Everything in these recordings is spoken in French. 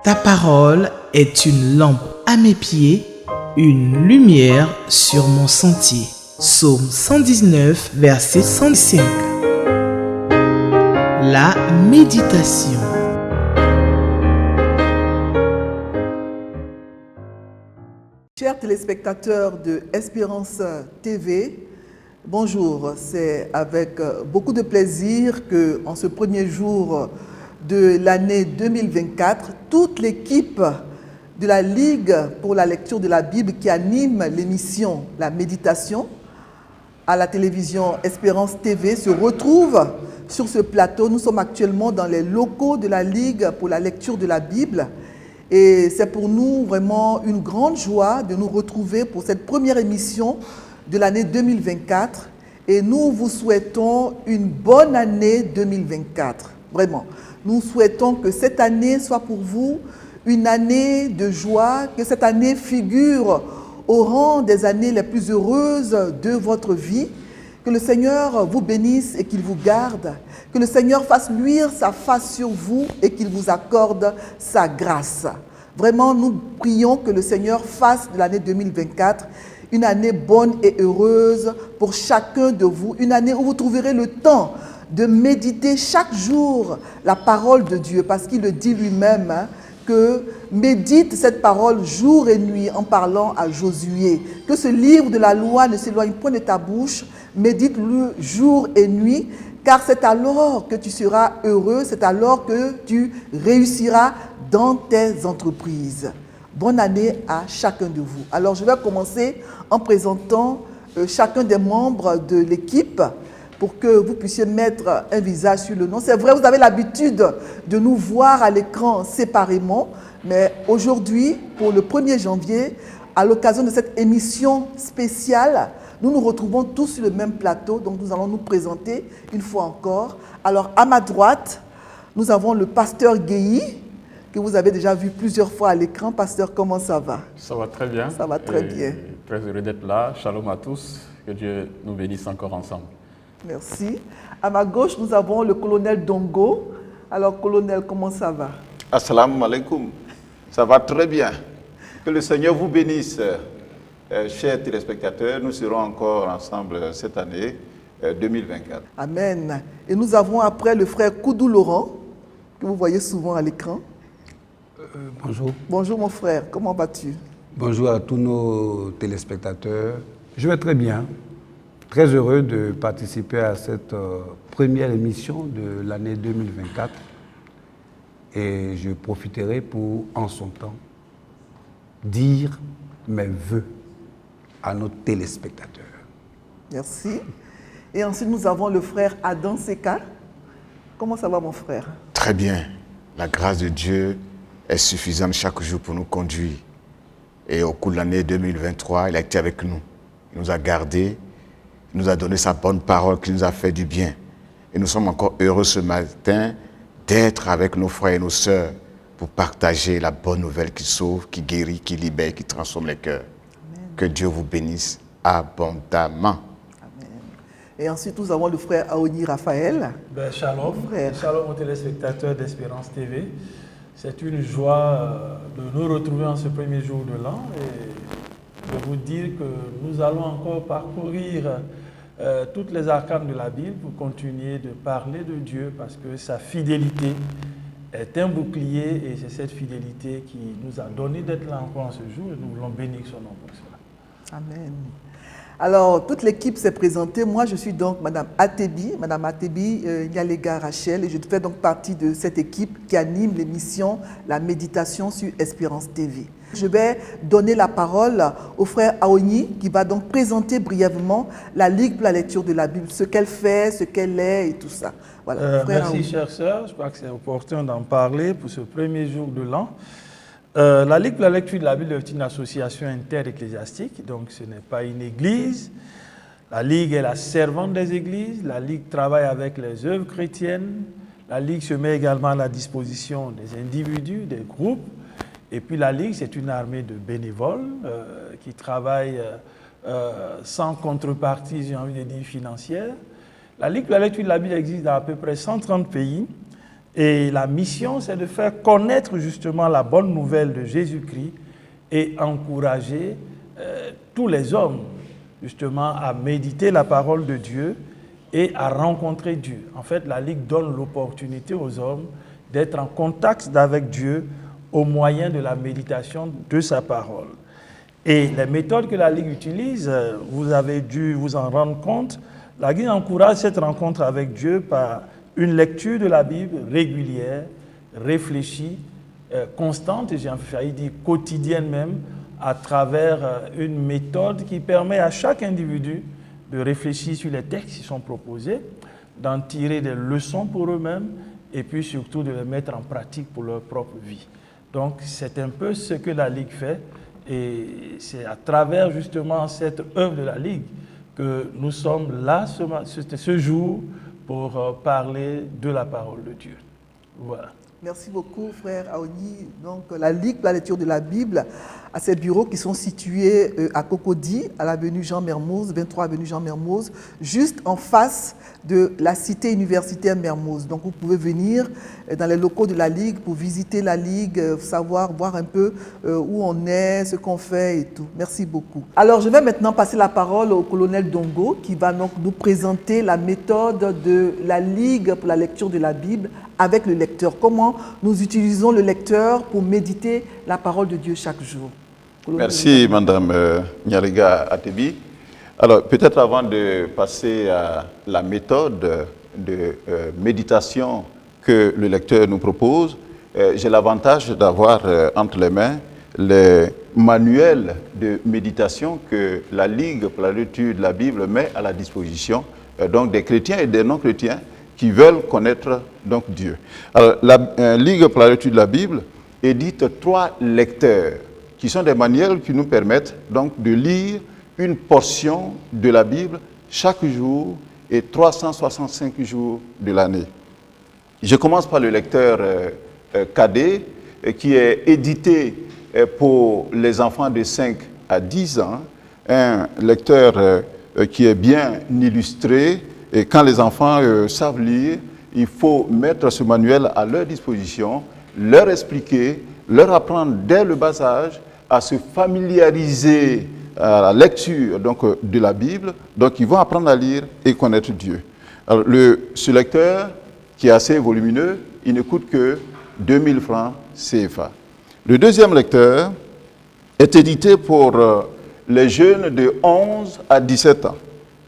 Ta parole est une lampe à mes pieds, une lumière sur mon sentier. Psaume 119, verset 105. La méditation. Chers téléspectateurs de Espérance TV, bonjour. C'est avec beaucoup de plaisir que, en ce premier jour de l'année 2024, toute l'équipe de la Ligue pour la lecture de la Bible qui anime l'émission La Méditation à la télévision Espérance TV se retrouve sur ce plateau. Nous sommes actuellement dans les locaux de la Ligue pour la lecture de la Bible. Et c'est pour nous vraiment une grande joie de nous retrouver pour cette première émission de l'année 2024. Et nous vous souhaitons une bonne année 2024. Vraiment. Nous souhaitons que cette année soit pour vous une année de joie, que cette année figure au rang des années les plus heureuses de votre vie. Que le Seigneur vous bénisse et qu'il vous garde. Que le Seigneur fasse luire sa face sur vous et qu'il vous accorde sa grâce. Vraiment, nous prions que le Seigneur fasse de l'année 2024 une année bonne et heureuse pour chacun de vous. Une année où vous trouverez le temps de méditer chaque jour la parole de Dieu. Parce qu'il le dit lui-même, que médite cette parole jour et nuit en parlant à Josué. Que ce livre de la loi ne s'éloigne point de ta bouche, médite-le jour et nuit, car c'est alors que tu seras heureux, c'est alors que tu réussiras dans tes entreprises. Bonne année à chacun de vous. Alors je vais commencer en présentant chacun des membres de l'équipe pour que vous puissiez mettre un visage sur le nom. C'est vrai, vous avez l'habitude de nous voir à l'écran séparément, mais aujourd'hui, pour le 1er janvier, à l'occasion de cette émission spéciale, nous nous retrouvons tous sur le même plateau, donc nous allons nous présenter une fois encore. Alors, à ma droite, nous avons le pasteur Guéhi, que vous avez déjà vu plusieurs fois à l'écran. Pasteur, comment ça va? Ça va très bien. Ça va très bien. Très heureux d'être là. Shalom à tous. Que Dieu nous bénisse encore ensemble. Merci. À ma gauche, nous avons le colonel Dongo. Alors, colonel, comment ça va? Assalamu alaikum. Ça va très bien. Que le Seigneur vous bénisse. Chers téléspectateurs, nous serons encore ensemble cette année 2024. Amen. Et nous avons après le frère Koudou Laurent, que vous voyez souvent à l'écran. Bonjour. Bonjour mon frère, comment vas-tu? Bonjour à tous nos téléspectateurs. Je vais très bien. Très heureux de participer à cette première émission de l'année 2024. Et je profiterai pour, en son temps, dire mes vœux à nos téléspectateurs. Merci. Et ensuite, nous avons le frère Adam Seka. Comment ça va, mon frère? Très bien. La grâce de Dieu est suffisante chaque jour pour nous conduire. Et au cours de l'année 2023, il a été avec nous. Il nous a gardés, il nous a donné sa bonne parole qui nous a fait du bien. Et nous sommes encore heureux ce matin d'être avec nos frères et nos sœurs pour partager la bonne nouvelle qui sauve, qui guérit, qui libère, qui transforme les cœurs. Amen. Que Dieu vous bénisse abondamment. Amen. Et ensuite, nous avons le frère Aoni Raphaël. Shalom. Shalom aux téléspectateurs d'Espérance TV. C'est une joie de nous retrouver en ce premier jour de l'an et de vous dire que nous allons encore parcourir toutes les arcanes de la Bible pour continuer de parler de Dieu parce que sa fidélité est un bouclier et c'est cette fidélité qui nous a donné d'être là encore en ce jour et nous voulons bénir son nom pour cela. Amen. Alors, toute l'équipe s'est présentée. Moi, je suis donc Madame Atebi Nyalega Rachel, et je fais donc partie de cette équipe qui anime l'émission La Méditation sur Espérance TV. Je vais donner la parole au frère Aoni qui va donc présenter brièvement la Ligue pour la lecture de la Bible, ce qu'elle fait, ce qu'elle est et tout ça. Voilà, merci, chère sœur. Je crois que c'est opportun d'en parler pour ce premier jour de l'an. La Ligue pour la lecture de la Bible est une association inter-ecclésiastique, donc ce n'est pas une église. La Ligue est la servante des églises. La Ligue travaille avec les œuvres chrétiennes. La Ligue se met également à la disposition des individus, des groupes. Et puis la Ligue, c'est une armée de bénévoles qui travaillent sans contrepartie, j'ai envie de dire, financière. La Ligue pour la lecture de la Bible existe dans à peu près 130 pays. Et la mission, c'est de faire connaître justement la bonne nouvelle de Jésus-Christ et encourager tous les hommes justement à méditer la parole de Dieu et à rencontrer Dieu. En fait, la Ligue donne l'opportunité aux hommes d'être en contact avec Dieu au moyen de la méditation de sa parole. Et les méthodes que la Ligue utilise, vous avez dû vous en rendre compte, la Ligue encourage cette rencontre avec Dieu par une lecture de la Bible régulière, réfléchie, constante, et j'ai failli dire quotidienne même, à travers une méthode qui permet à chaque individu de réfléchir sur les textes qui sont proposés, d'en tirer des leçons pour eux-mêmes et puis surtout de les mettre en pratique pour leur propre vie. Donc c'est un peu ce que la Ligue fait et c'est à travers justement cette œuvre de la Ligue que nous sommes là ce jour pour parler de la parole de Dieu. Voilà. Merci beaucoup, frère Aoni. Donc, la Ligue pour la lecture de la Bible a ses bureaux qui sont situés à Cocody, à l'avenue Jean Mermoz, 23 avenue Jean Mermoz, juste en face de la cité universitaire Mermoz. Donc, vous pouvez venir dans les locaux de la Ligue pour visiter la Ligue, savoir, voir un peu où on est, ce qu'on fait et tout. Merci beaucoup. Alors, je vais maintenant passer la parole au colonel Dongo qui va donc nous présenter la méthode de la Ligue pour la lecture de la Bible avec le lecteur. Comment nous utilisons le lecteur pour méditer la parole de Dieu chaque jour. Merci, Madame Nyariga Atebi. Alors, peut-être avant de passer à la méthode de méditation que le lecteur nous propose, j'ai l'avantage d'avoir entre les mains les manuels de méditation que la Ligue pour la lecture de la Bible met à la disposition donc des chrétiens et des non-chrétiens qui veulent connaître donc Dieu. Alors, la Ligue pour la lecture de la Bible édite 3 lecteurs qui sont des manuels qui nous permettent donc de lire une portion de la Bible chaque jour et 365 jours de l'année. Je commence par le lecteur cadet qui est édité pour les enfants de 5 à 10 ans, un lecteur qui est bien illustré. Et quand les enfants savent lire, il faut mettre ce manuel à leur disposition, leur expliquer, leur apprendre dès le bas âge à se familiariser à la lecture donc, de la Bible. Donc, ils vont apprendre à lire et connaître Dieu. Alors, ce lecteur, qui est assez volumineux, il ne coûte que 2000 francs CFA. Le deuxième lecteur est édité pour les jeunes de 11 à 17 ans.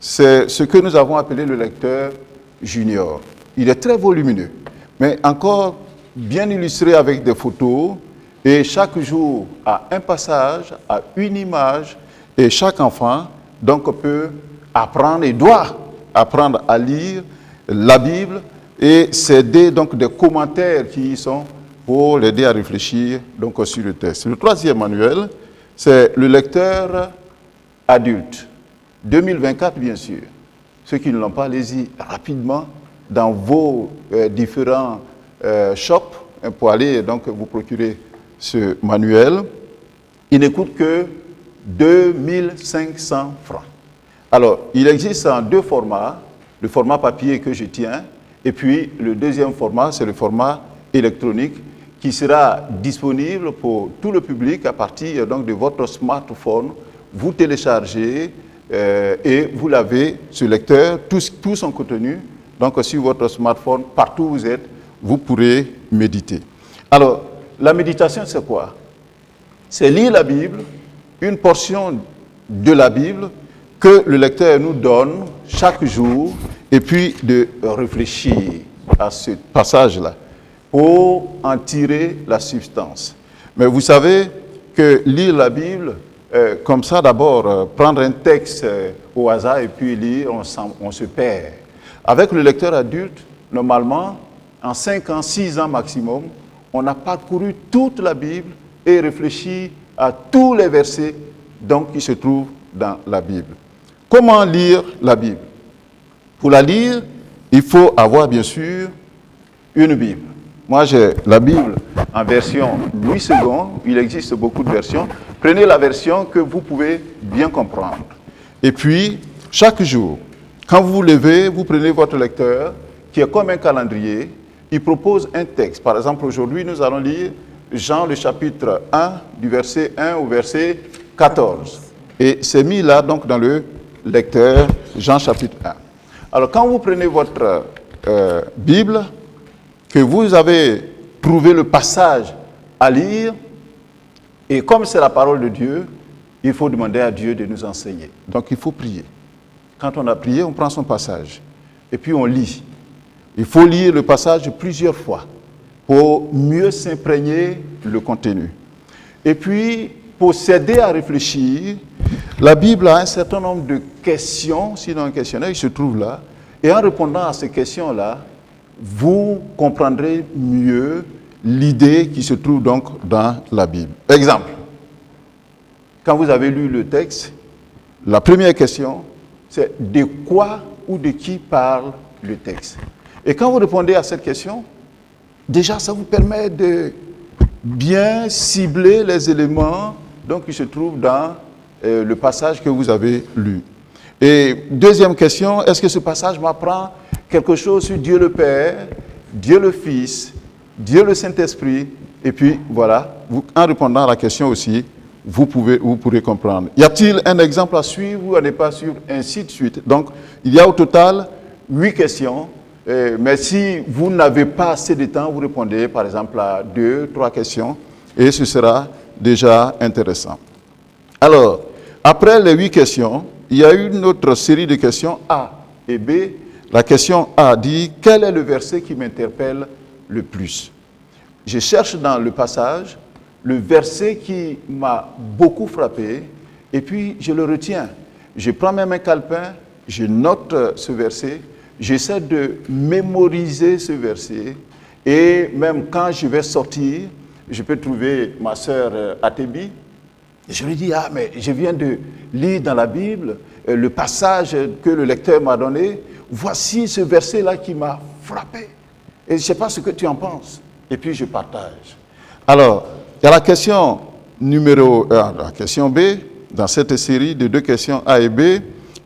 C'est ce que nous avons appelé le lecteur junior. Il est très volumineux, mais encore bien illustré avec des photos, et chaque jour a un passage, a une image, et chaque enfant donc peut apprendre et doit apprendre à lire la Bible et s'aider donc des commentaires qui y sont pour l'aider à réfléchir donc sur le texte. Le troisième manuel, c'est le lecteur adulte. 2024, bien sûr. Ceux qui ne l'ont pas, allez-y rapidement dans vos différents shops pour aller donc vous procurer ce manuel. Il ne coûte que 2500 francs. Alors, il existe en 2 formats, le format papier que je tiens, et puis le deuxième format, c'est le format électronique qui sera disponible pour tout le public à partir donc, de votre smartphone. Vous téléchargez et vous l'avez, ce lecteur, tout son contenu, donc sur votre smartphone, partout où vous êtes, vous pourrez méditer. Alors, la méditation, c'est quoi? C'est lire la Bible, une portion de la Bible que le lecteur nous donne chaque jour, et puis de réfléchir à ce passage-là pour en tirer la substance. Mais vous savez que lire la Bible, comme ça d'abord, prendre un texte au hasard et puis lire, on se perd. Avec le lecteur adulte, normalement, en 5 ans, 6 ans maximum, on a parcouru toute la Bible et réfléchi à tous les versets donc, qui se trouvent dans la Bible. Comment lire la Bible? Pour la lire, il faut avoir bien sûr une Bible. Moi, j'ai la Bible en version Louis II. Il existe beaucoup de versions. Prenez la version que vous pouvez bien comprendre. Et puis, chaque jour, quand vous vous levez, vous prenez votre lecteur, qui est comme un calendrier, il propose un texte. Par exemple, aujourd'hui, nous allons lire Jean le chapitre 1, du verset 1 au verset 14. Et c'est mis là, donc, dans le lecteur, Jean chapitre 1. Alors, quand vous prenez votre Bible, que vous avez trouvé le passage à lire, et comme c'est la parole de Dieu, il faut demander à Dieu de nous enseigner. Donc, il faut prier. Quand on a prié, on prend son passage. Et puis, on lit. Il faut lire le passage plusieurs fois pour mieux s'imprégner le contenu. Et puis, pour s'aider à réfléchir, la Bible a un certain nombre de questions, sinon un questionnaire, il se trouve là. Et en répondant à ces questions-là, vous comprendrez mieux l'idée qui se trouve donc dans la Bible. Exemple, quand vous avez lu le texte, la première question, c'est de quoi ou de qui parle le texte. Et quand vous répondez à cette question, déjà ça vous permet de bien cibler les éléments donc, qui se trouvent dans le passage que vous avez lu. Et deuxième question, est-ce que ce passage m'apprend quelque chose sur Dieu le Père, Dieu le Fils, Dieu le Saint-Esprit? Et puis voilà, en répondant à la question aussi, vous pourrez comprendre. Y a-t-il un exemple à suivre ou à ne pas suivre, ainsi de suite. Donc, il y a au total 8 questions. Mais si vous n'avez pas assez de temps, vous répondez par exemple à 2, 3 questions et ce sera déjà intéressant. Alors, après les 8 questions, il y a une autre série de questions A et B. La question A dit « Quel est le verset qui m'interpelle le plus ?» Je cherche dans le passage le verset qui m'a beaucoup frappé et puis je le retiens. Je prends même un calepin, je note ce verset. J'essaie de mémoriser ce verset et même quand je vais sortir, je peux trouver ma sœur Atebi. Je lui dis, ah mais je viens de lire dans la Bible le passage que le lecteur m'a donné. Voici ce verset-là qui m'a frappé. Et je ne sais pas ce que tu en penses. Et puis je partage. Alors, il y a la question la question B, dans cette série de 2 questions A et B,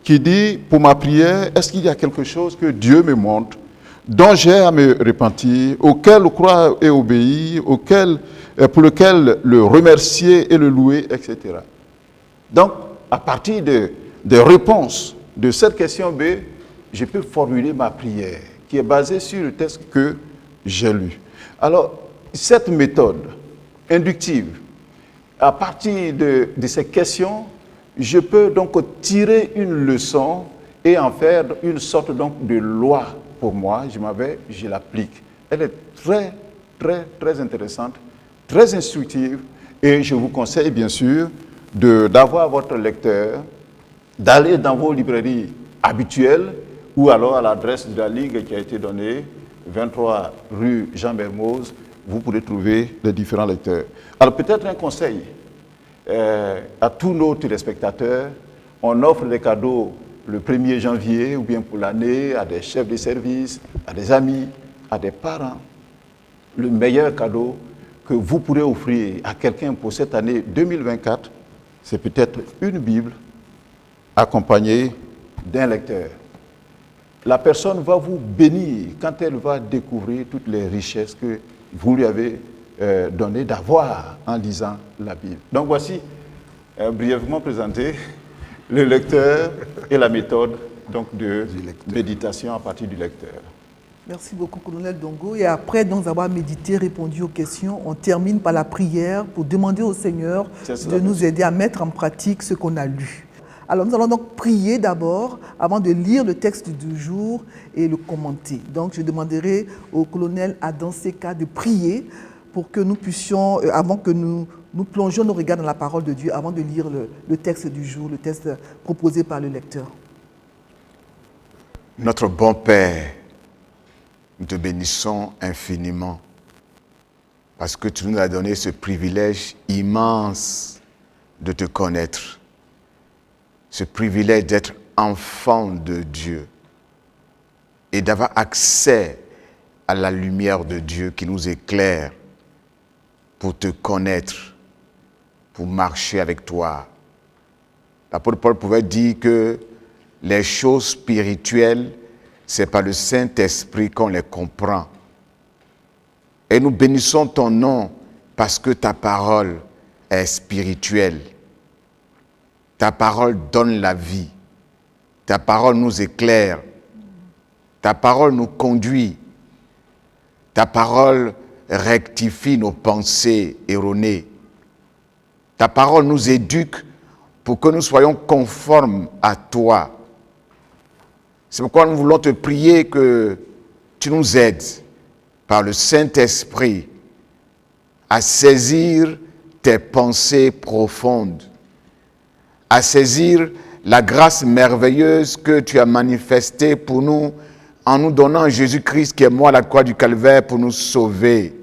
qui dit, pour ma prière, est-ce qu'il y a quelque chose que Dieu me montre, dont j'ai à me repentir, auquel croire et obéir, pour lequel le remercier et le louer, etc. Donc, à partir des réponses de cette question B, je peux formuler ma prière, qui est basée sur le texte que j'ai lu. Alors, cette méthode inductive, à partir de ces questions, je peux donc tirer une leçon et en faire une sorte donc de loi pour moi. Je l'applique. Elle est très, très, très intéressante, très instructive et je vous conseille bien sûr d'avoir votre lecteur, d'aller dans vos librairies habituelles ou alors à l'adresse de la Ligue qui a été donnée, 23 rue Jean Mermoz, vous pourrez trouver les différents lecteurs. Alors peut-être un conseil. À tous nos téléspectateurs, on offre des cadeaux le 1er janvier ou bien pour l'année à des chefs de service, à des amis, à des parents. Le meilleur cadeau que vous pourrez offrir à quelqu'un pour cette année 2024, c'est peut-être une Bible accompagnée d'un lecteur. La personne va vous bénir quand elle va découvrir toutes les richesses que vous lui avez donné d'avoir en lisant la Bible. Donc voici, brièvement présenté, le lecteur et la méthode donc, de méditation à partir du lecteur. Merci beaucoup, colonel Dongo. Et après donc avoir médité, répondu aux questions, on termine par la prière pour demander au Seigneur de nous aider à mettre en pratique ce qu'on a lu. Alors nous allons donc prier d'abord avant de lire le texte du jour et le commenter. Donc je demanderai au colonel Adam Seka de prier pour que nous puissions, avant que nous plongions nos regards dans la parole de Dieu, avant de lire le texte du jour, le texte proposé par le lecteur. Notre bon Père, nous te bénissons infiniment parce que tu nous as donné ce privilège immense de te connaître, ce privilège d'être enfant de Dieu et d'avoir accès à la lumière de Dieu qui nous éclaire pour te connaître, pour marcher avec toi. L'apôtre Paul pouvait dire que les choses spirituelles, c'est par le Saint-Esprit qu'on les comprend. Et nous bénissons ton nom parce que ta parole est spirituelle. Ta parole donne la vie. Ta parole nous éclaire. Ta parole nous conduit. Ta parole rectifie nos pensées erronées. Ta parole nous éduque pour que nous soyons conformes à toi. C'est pourquoi nous voulons te prier que tu nous aides par le Saint-Esprit à saisir tes pensées profondes, à saisir la grâce merveilleuse que tu as manifestée pour nous en nous donnant Jésus-Christ qui est mort à la croix du Calvaire pour nous sauver.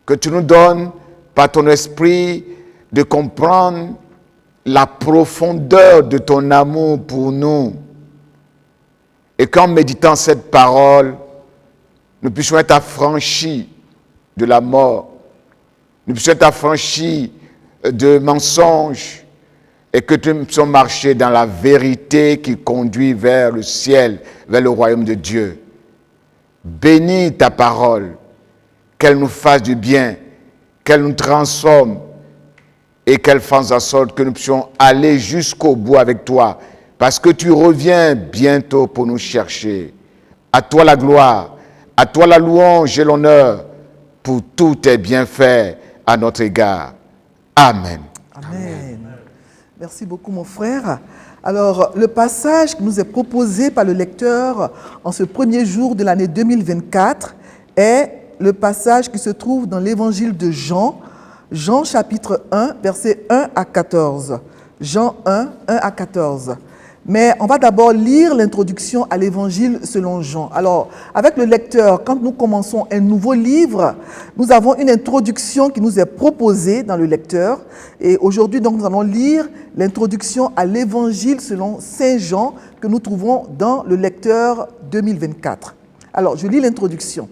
Que tu nous donnes par ton esprit de comprendre la profondeur de ton amour pour nous. Et qu'en méditant cette parole, nous puissions être affranchis de la mort, nous puissions être affranchis de mensonges, et que nous puissions marcher dans la vérité qui conduit vers le ciel, vers le royaume de Dieu. Bénis ta parole, qu'elle nous fasse du bien, qu'elle nous transforme et qu'elle fasse en sorte que nous puissions aller jusqu'au bout avec toi, parce que tu reviens bientôt pour nous chercher. À toi la gloire, à toi la louange et l'honneur pour tous tes bienfaits à notre égard. Amen. Amen. Merci beaucoup, mon frère. Alors, le passage qui nous est proposé par le lecteur en ce premier jour de l'année 2024 est le passage qui se trouve dans l'évangile de Jean, Jean chapitre 1, versets 1 à 14. Jean 1, 1 à 14. Mais on va d'abord lire l'introduction à l'évangile selon Jean. Alors, avec le lecteur, quand nous commençons un nouveau livre, nous avons une introduction qui nous est proposée dans le lecteur. Et aujourd'hui, donc, nous allons lire l'introduction à l'évangile selon Saint Jean que nous trouvons dans le lecteur 2024. Alors, je lis l'introduction.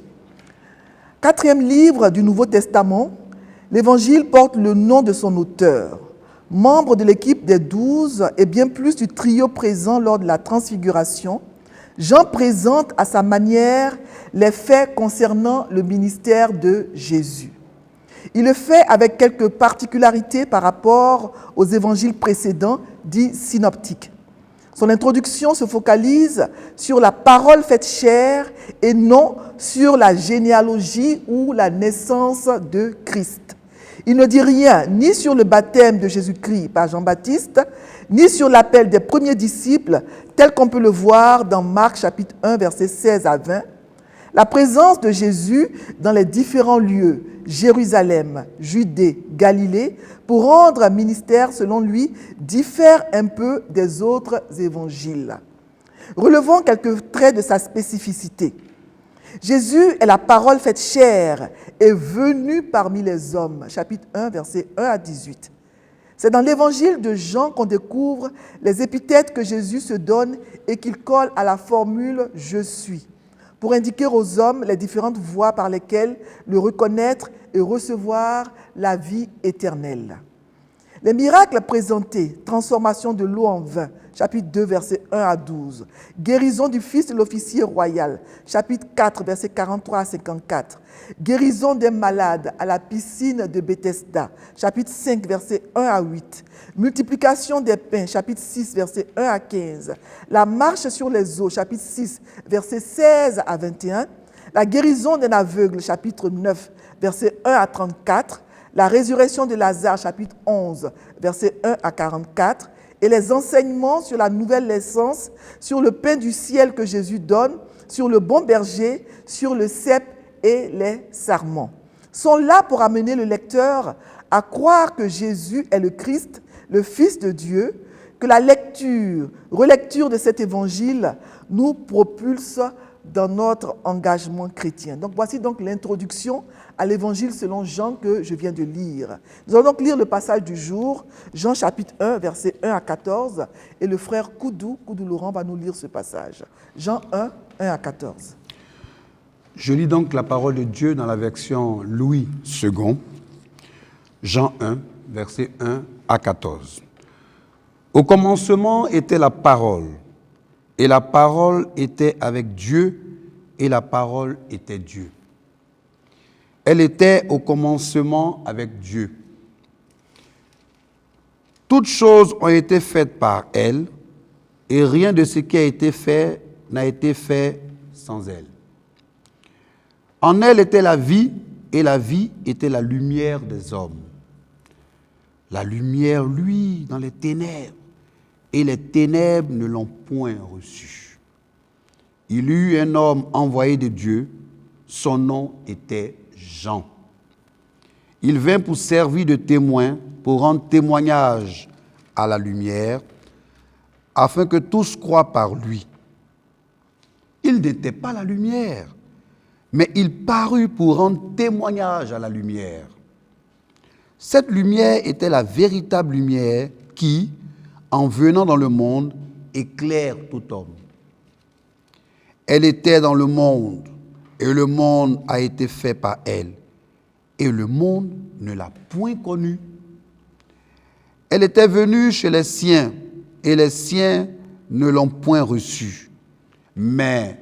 4e livre du Nouveau Testament, l'évangile porte le nom de son auteur. Membre de l'équipe des 12 et bien plus du trio présent lors de la transfiguration, Jean présente à sa manière les faits concernant le ministère de Jésus. Il le fait avec quelques particularités par rapport aux évangiles précédents, dits synoptiques. Son introduction se focalise sur la parole faite chair et non sur la généalogie ou la naissance de Christ. Il ne dit rien ni sur le baptême de Jésus-Christ par Jean-Baptiste, ni sur l'appel des premiers disciples, tel qu'on peut le voir dans Marc chapitre 1, versets 16 à 20. La présence de Jésus dans les différents lieux, Jérusalem, Judée, Galilée, pour rendre un ministère selon lui, diffère un peu des autres évangiles. Relevons quelques traits de sa spécificité. Jésus est la parole faite chair et venu parmi les hommes. Chapitre 1, versets 1 à 18. C'est dans l'évangile de Jean qu'on découvre les épithètes que Jésus se donne et qu'il colle à la formule « Je suis » pour indiquer aux hommes les différentes voies par lesquelles le reconnaître et recevoir la vie éternelle. Les miracles présentés, transformation de l'eau en vin, chapitre 2, versets 1 à 12. Guérison du fils de l'officier royal, chapitre 4, versets 43 à 54. Guérison des malades à la piscine de Bethesda, chapitre 5, versets 1 à 8. Multiplication des pains, chapitre 6, versets 1 à 15. La marche sur les eaux, chapitre 6, versets 16 à 21. La guérison d'un aveugle, chapitre 9, versets 1 à 34. La résurrection de Lazare, chapitre 11, versets 1 à 44. Et les enseignements sur la nouvelle naissance, sur le pain du ciel que Jésus donne, sur le bon berger, sur le cep et les sarments, sont là pour amener le lecteur à croire que Jésus est le Christ, le Fils de Dieu, que la lecture, relecture de cet évangile nous propulse dans notre engagement chrétien. Donc voici donc l'introduction à l'évangile selon Jean que je viens de lire. Nous allons donc lire le passage du jour, Jean chapitre 1, versets 1 à 14, et le frère Koudou Laurent va nous lire ce passage. Jean 1, 1 à 14. Je lis donc la parole de Dieu dans la version Louis II, Jean 1, versets 1 à 14. Au commencement était la parole, et la parole était avec Dieu, et la parole était Dieu. Elle était au commencement avec Dieu. Toutes choses ont été faites par elle, et rien de ce qui a été fait n'a été fait sans elle. En elle était la vie, et la vie était la lumière des hommes. La lumière, lui, dans les ténèbres, et les ténèbres ne l'ont point reçue. Il y eut un homme envoyé de Dieu, son nom était Jean. Il vint pour servir de témoin, pour rendre témoignage à la lumière, afin que tous croient par lui. Il n'était pas la lumière, mais il parut pour rendre témoignage à la lumière. Cette lumière était la véritable lumière qui, en venant dans le monde, éclaire tout homme. Elle était dans le monde, et le monde a été fait par elle, et le monde ne l'a point connue. Elle était venue chez les siens, et les siens ne l'ont point reçue. Mais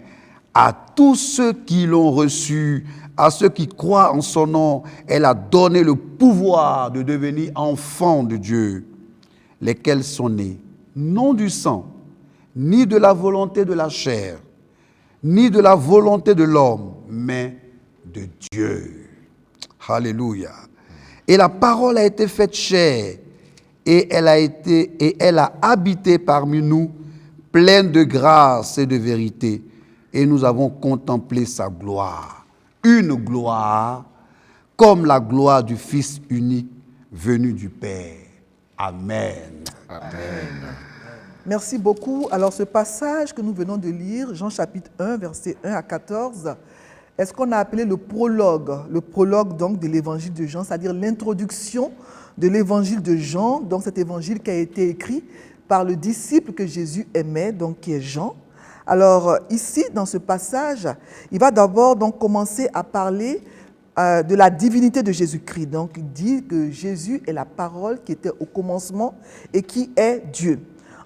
à tous ceux qui l'ont reçue, à ceux qui croient en son nom, elle a donné le pouvoir de devenir enfants de Dieu, lesquels sont nés, non du sang, ni de la volonté de la chair, ni de la volonté de l'homme, mais de Dieu. Alléluia. Et la parole a été faite chair, et elle a habité parmi nous, pleine de grâce et de vérité. Et nous avons contemplé sa gloire. Une gloire comme la gloire du Fils unique venu du Père. Amen. Amen. Merci beaucoup. Alors ce passage que nous venons de lire, Jean chapitre 1, versets 1 à 14, est ce qu'on a appelé le prologue donc de l'évangile de Jean, c'est-à-dire l'introduction de l'évangile de Jean, donc cet évangile qui a été écrit par le disciple que Jésus aimait, donc qui est Jean. Alors ici, dans ce passage, il va d'abord donc commencer à parler de la divinité de Jésus-Christ. Donc il dit que Jésus est la parole qui était au commencement et qui est Dieu.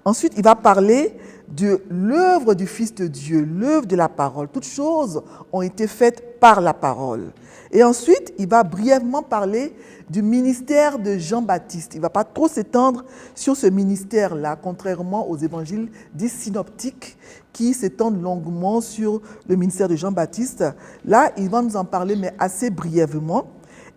Ensuite, il va parler de l'œuvre du Fils de Dieu, l'œuvre de la parole. Toutes choses ont été faites par la parole. Et ensuite, il va brièvement parler du ministère de Jean-Baptiste. Il ne va pas trop s'étendre sur ce ministère-là, contrairement aux évangiles dits synoptiques qui s'étendent longuement sur le ministère de Jean-Baptiste. Là, il va nous en parler, mais assez brièvement.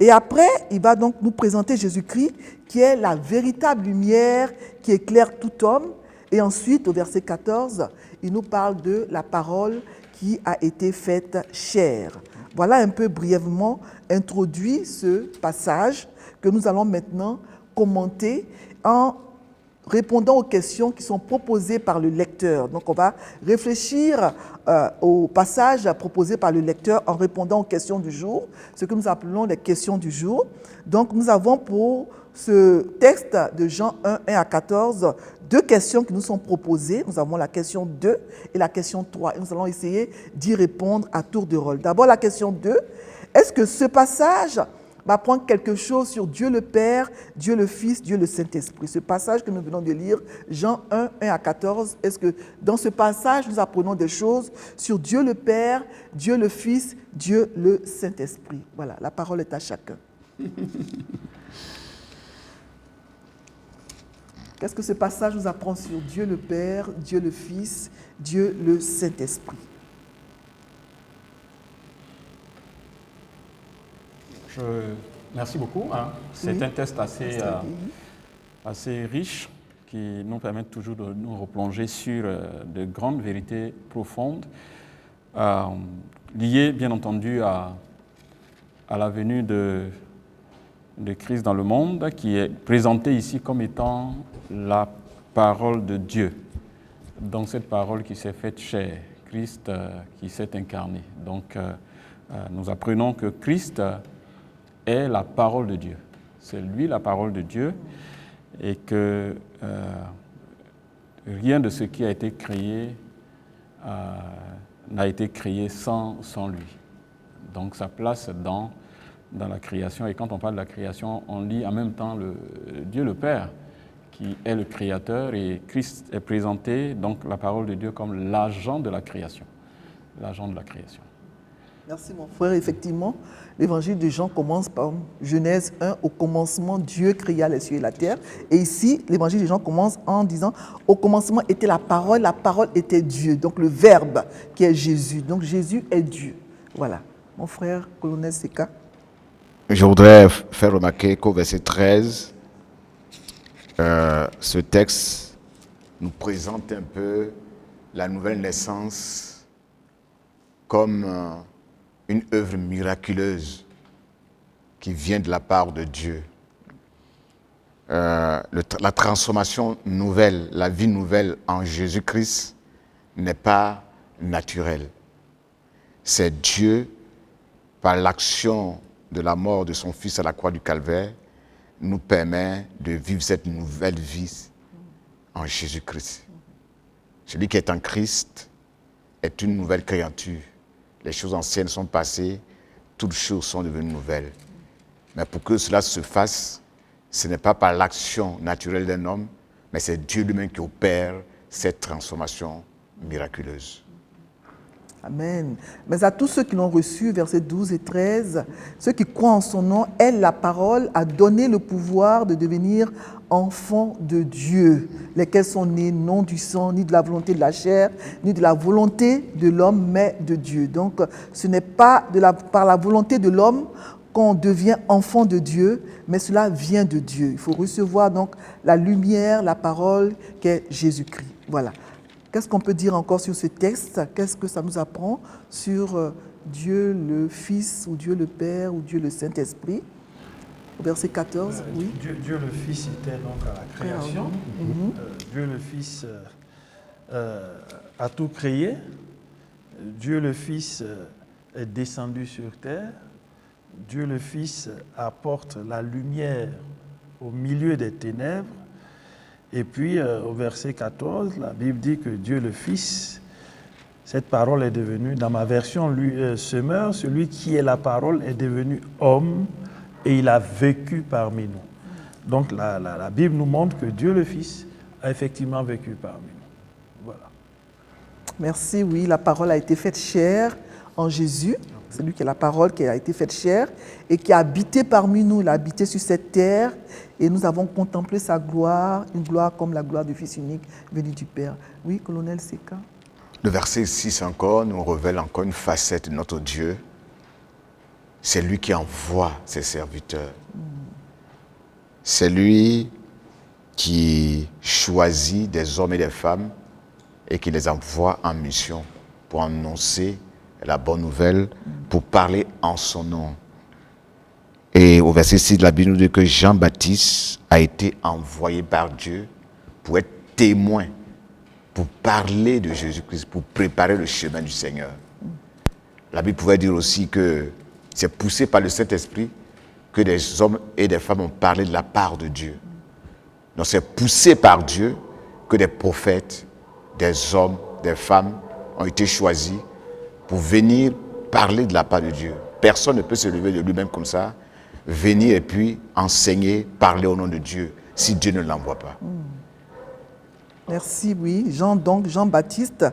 Et après, il va donc nous présenter Jésus-Christ, qui est la véritable lumière qui éclaire tout homme. Et ensuite, au verset 14, il nous parle de la parole qui a été faite chair. Voilà un peu brièvement introduit ce passage que nous allons maintenant commenter en répondant aux questions qui sont proposées par le lecteur. Donc on va réfléchir au passage proposé par le lecteur en répondant aux questions du jour, ce que nous appelons les questions du jour. Donc nous avons pour ce texte de Jean 1, 1 à 14, deux questions qui nous sont proposées. Nous avons la question 2 et la question 3. Et nous allons essayer d'y répondre à tour de rôle. D'abord la question 2. Est-ce que ce passage va prendre quelque chose sur Dieu le Père, Dieu le Fils, Dieu le Saint-Esprit? Ce passage que nous venons de lire, Jean 1, 1 à 14, est-ce que dans ce passage, nous apprenons des choses sur Dieu le Père, Dieu le Fils, Dieu le Saint-Esprit? Voilà, la parole est à chacun. Qu'est-ce que ce passage nous apprend sur Dieu le Père, Dieu le Fils, Dieu le Saint-Esprit? Merci beaucoup. C'est un test assez riche qui nous permet toujours de nous replonger sur de grandes vérités profondes liées bien entendu à la venue de Christ dans le monde, qui est présenté ici comme étant la parole de Dieu. Donc cette parole qui s'est faite chair, Christ qui s'est incarné. Donc nous apprenons que Christ est la parole de Dieu. C'est lui la parole de Dieu et que rien de ce qui a été créé n'a été créé sans lui. Donc sa place dans la création. Et quand on parle de la création, on lit en même temps Dieu le Père, qui est le Créateur, et Christ est présenté, donc la parole de Dieu, comme l'agent de la création. L'agent de la création. Merci mon frère. Effectivement, l'évangile de Jean commence par Genèse 1, au commencement, Dieu créa les cieux et la terre. Et ici, l'évangile de Jean commence en disant, au commencement était la parole était Dieu. Donc le verbe qui est Jésus. Donc Jésus est Dieu. Voilà. Mon frère, colonel Seka. Je voudrais faire remarquer qu'au verset 13, ce texte nous présente un peu la nouvelle naissance comme une œuvre miraculeuse qui vient de la part de Dieu. La transformation nouvelle, la vie nouvelle en Jésus-Christ n'est pas naturelle. C'est Dieu, par l'action de la mort de son Fils à la croix du Calvaire, nous permet de vivre cette nouvelle vie en Jésus-Christ. Celui qui est en Christ est une nouvelle créature. Les choses anciennes sont passées, toutes choses sont devenues nouvelles. Mais pour que cela se fasse, ce n'est pas par l'action naturelle d'un homme, mais c'est Dieu lui-même qui opère cette transformation miraculeuse. Amen. Mais à tous ceux qui l'ont reçu, versets 12 et 13, ceux qui croient en son nom, elle, la parole, a donné le pouvoir de devenir enfants de Dieu, lesquels sont nés non du sang, ni de la volonté de la chair, ni de la volonté de l'homme, mais de Dieu. Donc, ce n'est pas par la volonté de l'homme qu'on devient enfant de Dieu, mais cela vient de Dieu. Il faut recevoir donc la lumière, la parole qu'est Jésus-Christ. Voilà. Qu'est-ce qu'on peut dire encore sur ce texte? Qu'est-ce que ça nous apprend sur Dieu le Fils, ou Dieu le Père, ou Dieu le Saint-Esprit? Au verset 14, oui. Dieu le Fils était donc à la création. Dieu le Fils a tout créé. Dieu le Fils est descendu sur terre. Dieu le Fils apporte la lumière au milieu des ténèbres. Et puis, au verset 14, la Bible dit que Dieu le Fils, cette parole est devenue, dans ma version, semeur, celui qui est la parole est devenu homme et il a vécu parmi nous. Donc, la Bible nous montre que Dieu le Fils a effectivement vécu parmi nous. Voilà. Merci, oui, la parole a été faite chair en Jésus. C'est lui qui est la parole qui a été faite chair et qui a habité parmi nous. Il a habité sur cette terre et nous avons contemplé sa gloire, une gloire comme la gloire du Fils unique venu du Père. Oui, colonel Seka. Le verset 6 encore nous révèle encore une facette de notre Dieu. C'est lui qui envoie ses serviteurs. C'est lui qui choisit des hommes et des femmes et qui les envoie en mission pour annoncer la bonne nouvelle, pour parler en son nom. Et au verset 6, la Bible nous dit que Jean-Baptiste a été envoyé par Dieu pour être témoin, pour parler de Jésus-Christ, pour préparer le chemin du Seigneur. La Bible pouvait dire aussi que c'est poussé par le Saint-Esprit que des hommes et des femmes ont parlé de la part de Dieu. Donc c'est poussé par Dieu que des prophètes, des hommes, des femmes ont été choisis pour venir parler de la part de Dieu. Personne ne peut se lever de lui-même comme ça, venir et puis enseigner, parler au nom de Dieu, si Dieu ne l'envoie pas. Merci, oui. Jean-Baptiste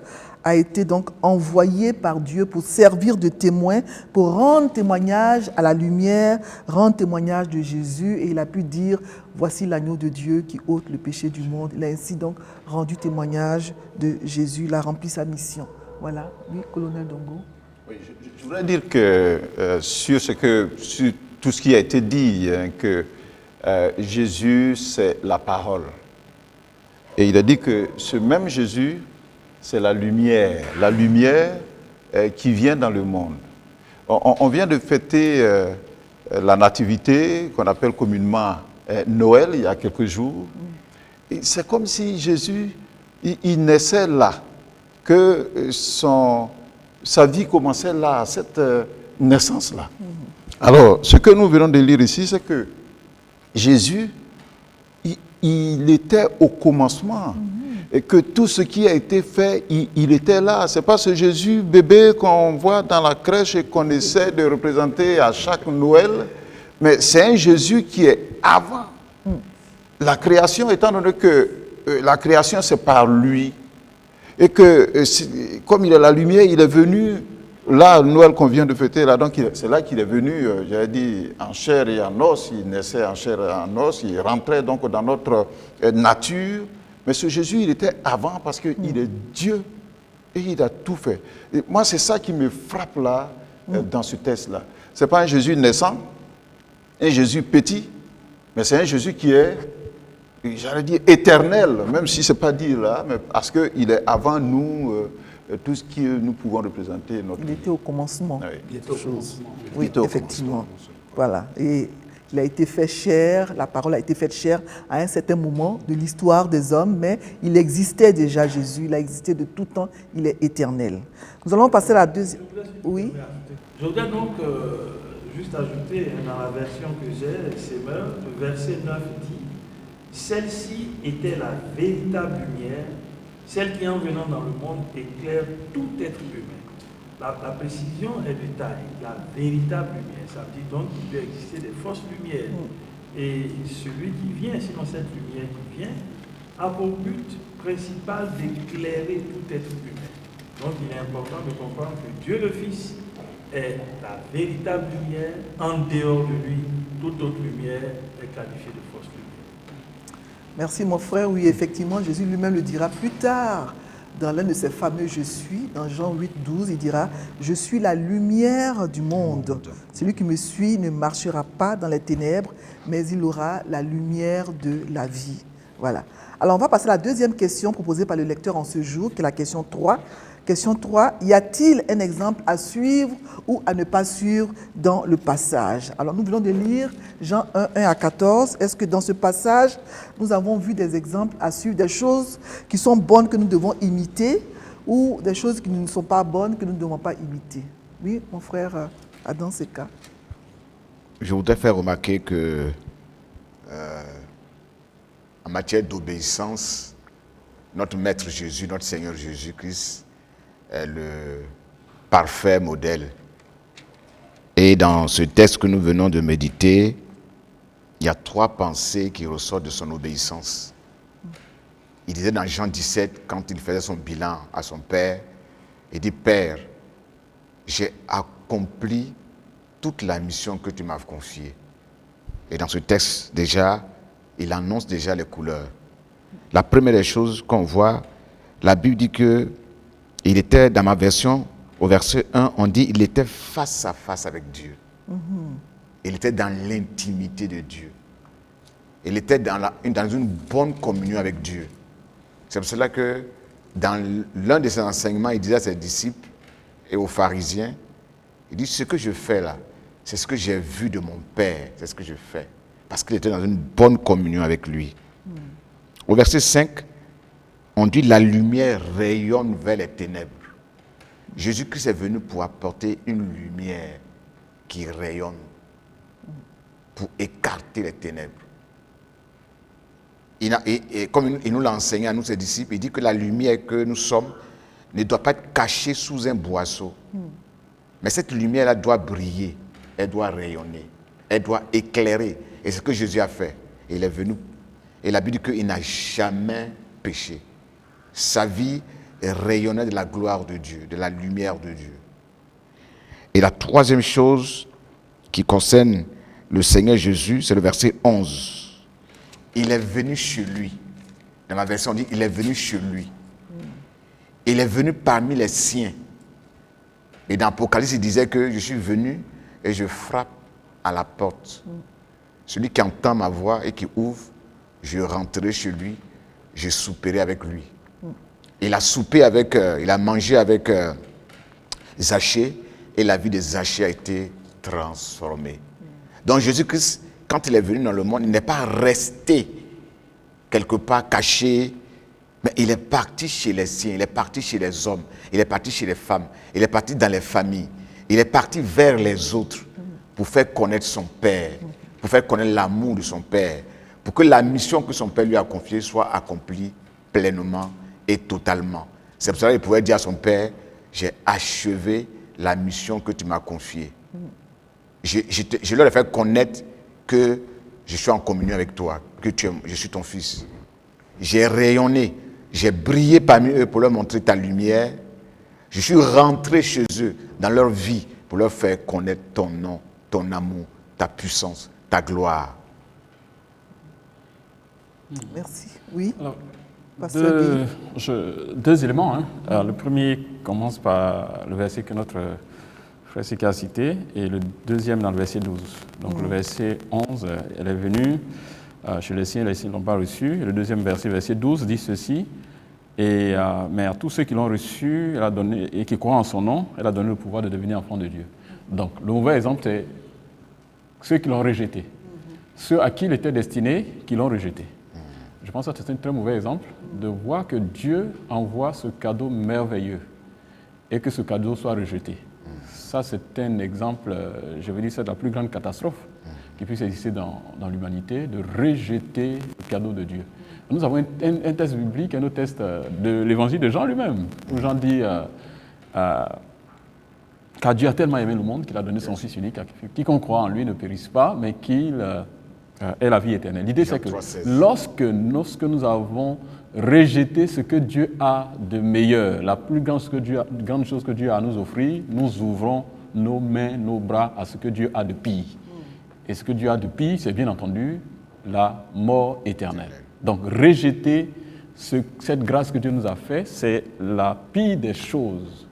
a été donc envoyé par Dieu pour servir de témoin, pour rendre témoignage à la lumière, rendre témoignage de Jésus. Et il a pu dire, voici l'agneau de Dieu qui ôte le péché du monde. Il a ainsi donc rendu témoignage de Jésus, il a rempli sa mission. Voilà, oui, colonel Dongo. Oui, je voudrais dire que sur tout ce qui a été dit, que Jésus, c'est la parole. Et il a dit que ce même Jésus, c'est la lumière qui vient dans le monde. On vient de fêter la nativité, qu'on appelle communément Noël, il y a quelques jours. Et c'est comme si Jésus, il naissait là, que sa vie commençait là, à cette naissance-là. Alors, ce que nous venons de lire ici, c'est que Jésus, il était au commencement. Et que tout ce qui a été fait, il était là. Ce n'est pas ce Jésus bébé qu'on voit dans la crèche et qu'on essaie de représenter à chaque Noël, mais c'est un Jésus qui est avant la création, étant donné que la création, c'est par lui. Et que, comme il est la lumière, il est venu là, Noël qu'on vient de fêter, là, donc c'est là qu'il est venu, j'avais dit, en chair et en os. Il naissait en chair et en os. Il rentrait donc dans notre nature. Mais ce Jésus, il était avant parce qu'il est Dieu et il a tout fait. Et moi, c'est ça qui me frappe là, dans ce texte-là. Ce n'est pas un Jésus naissant, un Jésus petit, mais c'est un Jésus qui est, j'allais dire, éternel, même si ce n'est pas dit là, mais parce qu'il est avant nous, tout ce que nous pouvons représenter. Il était au commencement. Oui. Il était au commencement. Oui, était au effectivement. Voilà. Et il a été fait chair, la parole a été faite chair à un certain moment de l'histoire des hommes, mais il existait déjà Jésus, il a existé de tout temps, il est éternel. Nous allons passer à la deuxième. Oui. Je voudrais donc juste ajouter dans la version que j'ai, c'est le verset 9 dit « Celle-ci était la véritable lumière, celle qui en venant dans le monde éclaire tout être humain. » La précision est de taille, la véritable lumière. Ça veut dire donc qu'il peut exister des fausses lumières. Et celui qui vient, sinon cette lumière qui vient, a pour but principal d'éclairer tout être humain. Donc il est important de comprendre que Dieu le Fils est la véritable lumière. En dehors de lui, toute autre lumière est qualifiée de fausse lumière. Merci mon frère. Oui, effectivement, Jésus lui-même le dira plus tard. Dans l'un de ses fameux « Je suis », dans Jean 8, 12, il dira « Je suis la lumière du monde. Celui qui me suit ne marchera pas dans les ténèbres, mais il aura la lumière de la vie. » Voilà. Alors, on va passer à la deuxième question proposée par le lecteur en ce jour, qui est la question 3. Question 3, y a-t-il un exemple à suivre ou à ne pas suivre dans le passage? Alors, nous venons de lire Jean 1, 1 à 14. Est-ce que dans ce passage, nous avons vu des exemples à suivre, des choses qui sont bonnes que nous devons imiter ou des choses qui ne sont pas bonnes que nous ne devons pas imiter? Oui, mon frère Adam Seka. Je voudrais faire remarquer que, en matière d'obéissance, notre Maître Jésus, notre Seigneur Jésus-Christ, est le parfait modèle. Et dans ce texte que nous venons de méditer, il y a 3 pensées qui ressortent de son obéissance. Il disait dans Jean 17, quand il faisait son bilan à son père, il dit « Père, j'ai accompli toute la mission que tu m'as confiée. » Et dans ce texte, déjà, il annonce déjà les couleurs. La première des choses qu'on voit, la Bible dit que il était, dans ma version, au verset 1, on dit il était face à face avec Dieu. Il était dans l'intimité de Dieu. Il était dans une bonne communion avec Dieu. C'est pour cela que dans l'un de ses enseignements, il disait à ses disciples et aux pharisiens, il dit, ce que je fais là, c'est ce que j'ai vu de mon Père, c'est ce que je fais. Parce qu'il était dans une bonne communion avec lui. Au verset 5, on dit la lumière rayonne vers les ténèbres. Jésus-Christ est venu pour apporter une lumière qui rayonne, pour écarter les ténèbres. Et comme il nous l'a enseigné à nous, ses disciples, il dit que la lumière que nous sommes ne doit pas être cachée sous un boisseau. Mais cette lumière-là doit briller, elle doit rayonner, elle doit éclairer. Et c'est ce que Jésus a fait. Il est venu, et la Bible dit qu'il n'a jamais péché. Sa vie rayonnait de la gloire de Dieu, de la lumière de Dieu. Et la troisième chose qui concerne le Seigneur Jésus, c'est le verset 11. Il est venu chez lui. Dans ma version, on dit il est venu chez lui. Il est venu parmi les siens. Et dans Apocalypse, il disait que je suis venu et je frappe à la porte. Celui qui entend ma voix et qui ouvre, je rentrerai chez lui, je souperai avec lui. Il a soupé avec, il a mangé avec Zachée et la vie de Zachée a été transformée. Donc Jésus-Christ, quand il est venu dans le monde, il n'est pas resté quelque part caché, mais il est parti chez les siens, il est parti chez les hommes, il est parti chez les femmes, il est parti dans les familles, il est parti vers les autres pour faire connaître son Père, pour faire connaître l'amour de son Père, pour que la mission que son Père lui a confiée soit accomplie pleinement et totalement. C'est pour cela qu'il pouvait dire à son Père, j'ai achevé la mission que tu m'as confiée. Je leur ai fait connaître que je suis en communion avec toi, que je suis ton fils. J'ai rayonné, j'ai brillé parmi eux pour leur montrer ta lumière. Je suis rentré chez eux, dans leur vie, pour leur faire connaître ton nom, ton amour, ta puissance, ta gloire. Merci. Oui. Alors, Pasteur deux éléments. Hein. Alors, le premier commence par le verset que notre frère Sika a cité, et le deuxième dans le verset 12. Donc le verset 11, elle est venue chez les siens ne l'ont pas reçu. Et le deuxième verset, verset 12, dit ceci, mais à tous ceux qui l'ont reçu elle a donné, et qui croient en son nom, elle a donné le pouvoir de devenir enfants de Dieu. Donc le mauvais exemple, c'est ceux qui l'ont rejeté. Ceux à qui il était destiné, qui l'ont rejeté. Je pense que c'est un très mauvais exemple de voir que Dieu envoie ce cadeau merveilleux et que ce cadeau soit rejeté. Ça, c'est un exemple, je veux dire, c'est la plus grande catastrophe qui puisse exister dans l'humanité, de rejeter le cadeau de Dieu. Nous avons un texte biblique, un autre texte de l'évangile de Jean lui-même, où Jean dit car Dieu a tellement aimé le monde qu'il a donné son Fils unique, quiconque croit en lui ne périsse pas, mais qu'il ait la vie éternelle. L'idée, c'est que lorsque nous avons rejeté ce que Dieu a de meilleur, la plus grande chose que Dieu a à nous offrir, nous ouvrons nos mains, nos bras à ce que Dieu a de pire. Et ce que Dieu a de pire, c'est bien entendu la mort éternelle. Donc rejeter cette grâce que Dieu nous a faite, c'est la pire des choses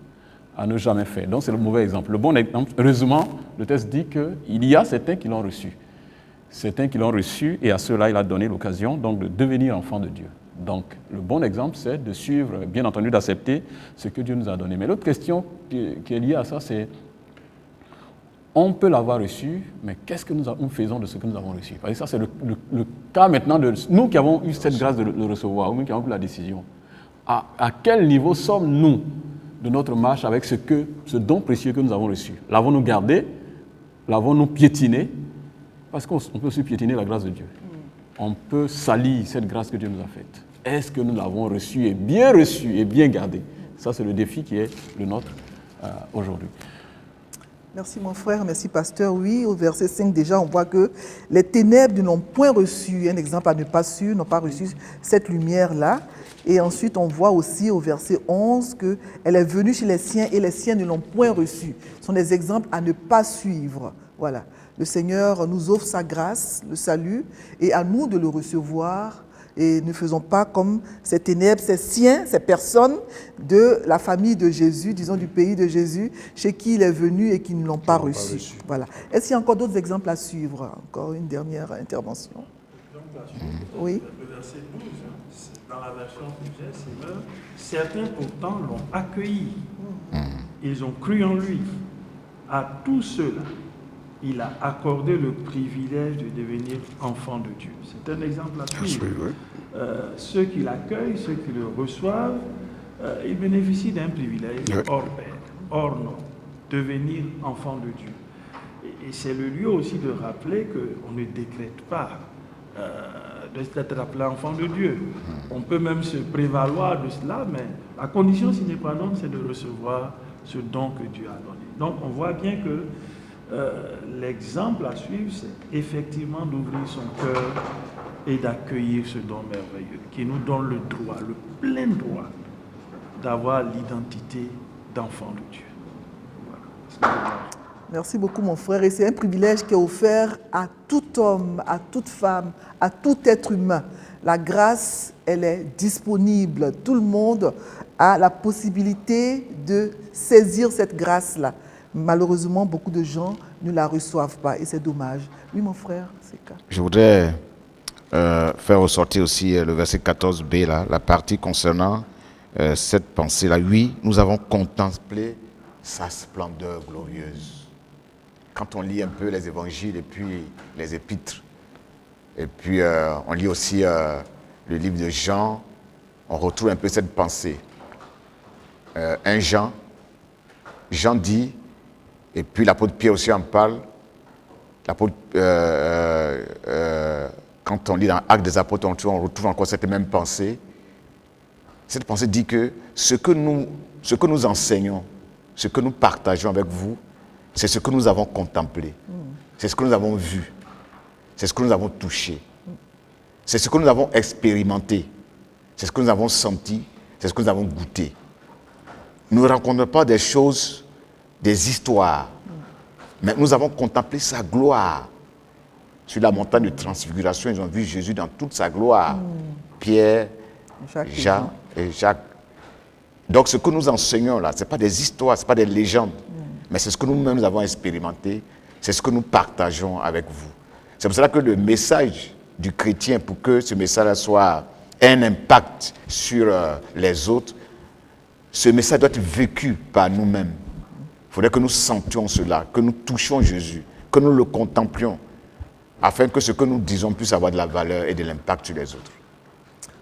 à ne jamais faire. Donc c'est le mauvais exemple. Le bon exemple, heureusement, le texte dit qu'il y a certains qui l'ont reçu. Certains qui l'ont reçu, et à ceux-là, il a donné l'occasion donc de devenir enfants de Dieu. Donc, le bon exemple, c'est de suivre, bien entendu, d'accepter ce que Dieu nous a donné. Mais l'autre question qui est liée à ça, c'est on peut l'avoir reçu, mais qu'est-ce que nous faisons de ce que nous avons reçu? Parce que ça, c'est le cas maintenant de nous qui avons eu cette grâce de le recevoir, ou nous qui avons pris la décision. À quel niveau sommes-nous de notre marche avec ce don précieux que nous avons reçu? L'avons-nous gardé? L'avons-nous piétiné? Parce qu'on peut aussi piétiner la grâce de Dieu. On peut salir cette grâce que Dieu nous a faite. Est-ce que nous l'avons reçue et bien gardée? Ça, c'est le défi qui est le nôtre aujourd'hui. Merci mon frère, merci pasteur. Oui, au verset 5 déjà, on voit que les ténèbres n'ont point reçu, un exemple à ne pas suivre, n'ont pas reçu cette lumière-là. Et ensuite, on voit aussi au verset 11 qu'elle est venue chez les siens et les siens ne l'ont point reçue. Ce sont des exemples à ne pas suivre. Voilà. Le Seigneur nous offre sa grâce, le salut, et à nous de le recevoir. Et ne faisons pas comme ces ténèbres, ces siens, ces personnes de la famille de Jésus, disons du pays de Jésus, chez qui il est venu et qui ne l'ont pas reçu. Voilà. Est-ce qu'il y a encore d'autres exemples à suivre? Encore une dernière intervention. Oui. Le verset 12, dans la version que j'ai, c'est certains pourtant l'ont accueilli. Ils ont cru en lui. À tous ceux-là, il a accordé le privilège de devenir enfant de Dieu. C'est un exemple à suivre. Ceux qui l'accueillent, ceux qui le reçoivent, ils bénéficient d'un privilège hors pair, hors nom, devenir enfant de Dieu. Et c'est le lieu aussi de rappeler qu'on ne décrète pas d'être appelé enfant de Dieu. On peut même se prévaloir de cela, mais la condition sine qua non, c'est de recevoir ce don que Dieu a donné. Donc on voit bien que l'exemple à suivre, c'est effectivement d'ouvrir son cœur et d'accueillir ce don merveilleux qui nous donne le droit, le plein droit d'avoir l'identité d'enfant de Dieu. Voilà. Merci beaucoup mon frère. Et c'est un privilège qui est offert à tout homme, à toute femme, à tout être humain. La grâce, elle est disponible. Tout le monde a la possibilité de saisir cette grâce-là. Malheureusement, beaucoup de gens ne la reçoivent pas et c'est dommage. Oui, mon frère, c'est le cas. Je voudrais faire ressortir aussi le verset 14b, là, la partie concernant cette pensée-là. Oui, nous avons contemplé sa splendeur glorieuse. Quand on lit un peu les évangiles et puis les épîtres, et puis on lit aussi le livre de Jean, on retrouve un peu cette pensée. Jean dit, et puis l'apôtre Pierre aussi en parle, quand on lit dans Actes des apôtres, on retrouve encore cette même pensée. Cette pensée dit que ce que nous enseignons, ce que nous partageons avec vous, c'est ce que nous avons contemplé, c'est ce que nous avons vu, c'est ce que nous avons touché, c'est ce que nous avons expérimenté, c'est ce que nous avons senti, c'est ce que nous avons goûté. Nous ne rencontrons pas des choses, des histoires, mais nous avons contemplé sa gloire. Sur la montagne de transfiguration, ils ont vu Jésus dans toute sa gloire. Pierre, Jean et Jacques. Donc ce que nous enseignons là, ce n'est pas des histoires, ce n'est pas des légendes, mais c'est ce que nous-mêmes avons expérimenté, c'est ce que nous partageons avec vous. C'est pour cela que le message du chrétien, pour que ce message ait un impact sur les autres, ce message doit être vécu par nous-mêmes. Il faudrait que nous sentions cela, que nous touchions Jésus, que nous le contemplions, afin que ce que nous disons puisse avoir de la valeur et de l'impact sur les autres.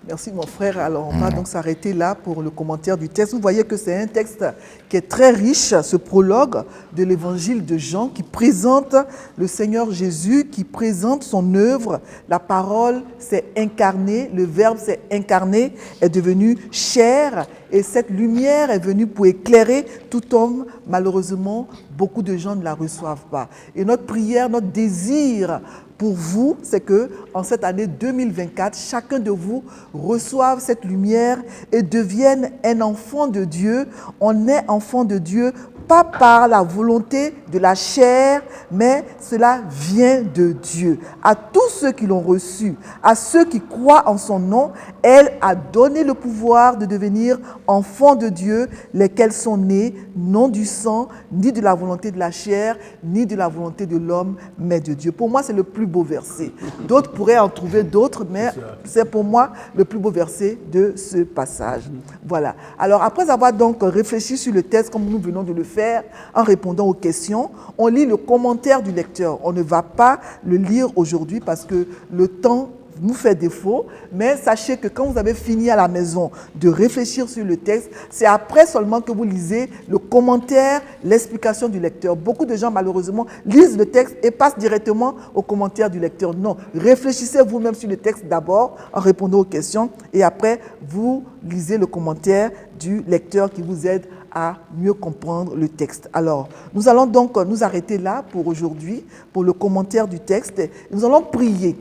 Merci mon frère. Alors on va donc s'arrêter là pour le commentaire du texte. Vous voyez que c'est un texte qui est très riche, ce prologue de l'évangile de Jean qui présente le Seigneur Jésus, qui présente son œuvre. La parole s'est incarnée, le Verbe s'est incarné, est devenu chair et cette lumière est venue pour éclairer tout homme. Malheureusement, beaucoup de gens ne la reçoivent pas. Et notre prière, notre désir pour vous, c'est que en cette année 2024, chacun de vous reçoive cette lumière et devienne un enfant de Dieu. On est enfant de Dieu, pas par la volonté de la chair, mais cela vient de Dieu. À tous ceux qui l'ont reçu, à ceux qui croient en son nom, elle a donné le pouvoir de devenir enfants de Dieu, lesquels sont nés non du sang, ni de la volonté de la chair, ni de la volonté de l'homme, mais de Dieu. Pour moi, c'est le plus beau verset. D'autres pourraient en trouver d'autres, mais c'est pour moi le plus beau verset de ce passage. Voilà. Alors, après avoir donc réfléchi sur le texte, comme nous venons de le faire, en répondant aux questions, on lit le commentaire du lecteur. On ne va pas le lire aujourd'hui parce que le temps nous fait défaut, mais sachez que quand vous avez fini à la maison de réfléchir sur le texte, c'est après seulement que vous lisez le commentaire, l'explication du lecteur. Beaucoup de gens, malheureusement, lisent le texte et passent directement au commentaire du lecteur. Non, réfléchissez vous-même sur le texte d'abord en répondant aux questions et après, vous lisez le commentaire du lecteur qui vous aide à mieux comprendre le texte. Alors, nous allons donc nous arrêter là pour aujourd'hui, pour le commentaire du texte. Nous allons prier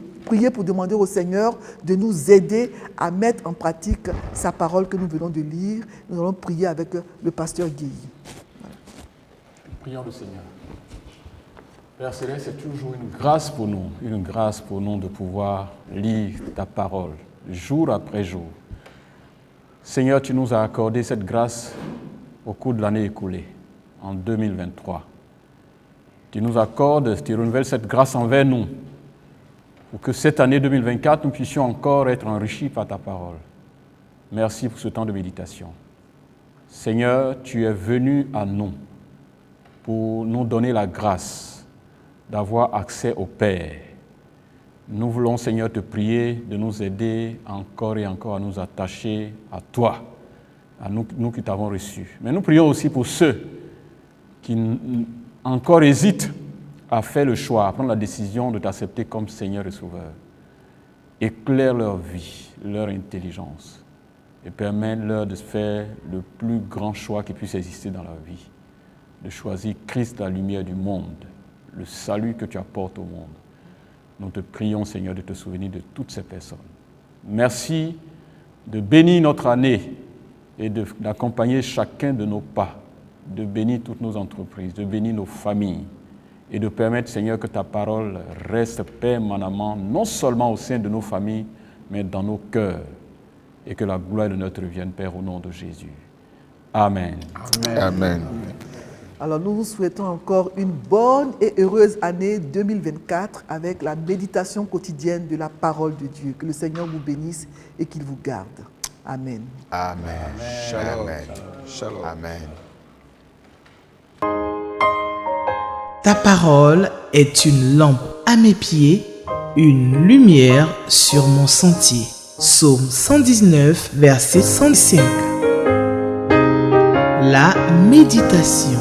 pour demander au Seigneur de nous aider à mettre en pratique sa parole que nous venons de lire. Nous allons prier avec le pasteur Guy. Prions le Seigneur. Père Céleste, c'est toujours une grâce pour nous de pouvoir lire ta parole jour après jour. Seigneur, tu nous as accordé cette grâce au cours de l'année écoulée, en 2023. Tu nous accordes, tu renouvelles cette grâce envers nous, pour que cette année 2024, nous puissions encore être enrichis par ta parole. Merci pour ce temps de méditation. Seigneur, tu es venu à nous pour nous donner la grâce d'avoir accès au Père. Nous voulons, Seigneur, te prier de nous aider encore et encore à nous attacher à toi, à nous qui t'avons reçu. Mais nous prions aussi pour ceux qui encore hésitent à faire le choix, à prendre la décision de t'accepter comme Seigneur et Sauveur. Éclaire leur vie, leur intelligence et permets-leur de faire le plus grand choix qui puisse exister dans leur vie, de choisir Christ, la lumière du monde, le salut que tu apportes au monde. Nous te prions, Seigneur, de te souvenir de toutes ces personnes. Merci de bénir notre année et d'accompagner chacun de nos pas, de bénir toutes nos entreprises, de bénir nos familles et de permettre, Seigneur, que ta parole reste permanemment, non seulement au sein de nos familles, mais dans nos cœurs, et que la gloire de notre vienne, Père, au nom de Jésus. Amen. Amen. Amen. Alors nous vous souhaitons encore une bonne et heureuse année 2024 avec la méditation quotidienne de la parole de Dieu. Que le Seigneur vous bénisse et qu'il vous garde. Amen. Amen. Shalom. Amen. Shalom. Amen. Ta parole est une lampe à mes pieds, une lumière sur mon sentier. Psaume 119, verset 105. La méditation.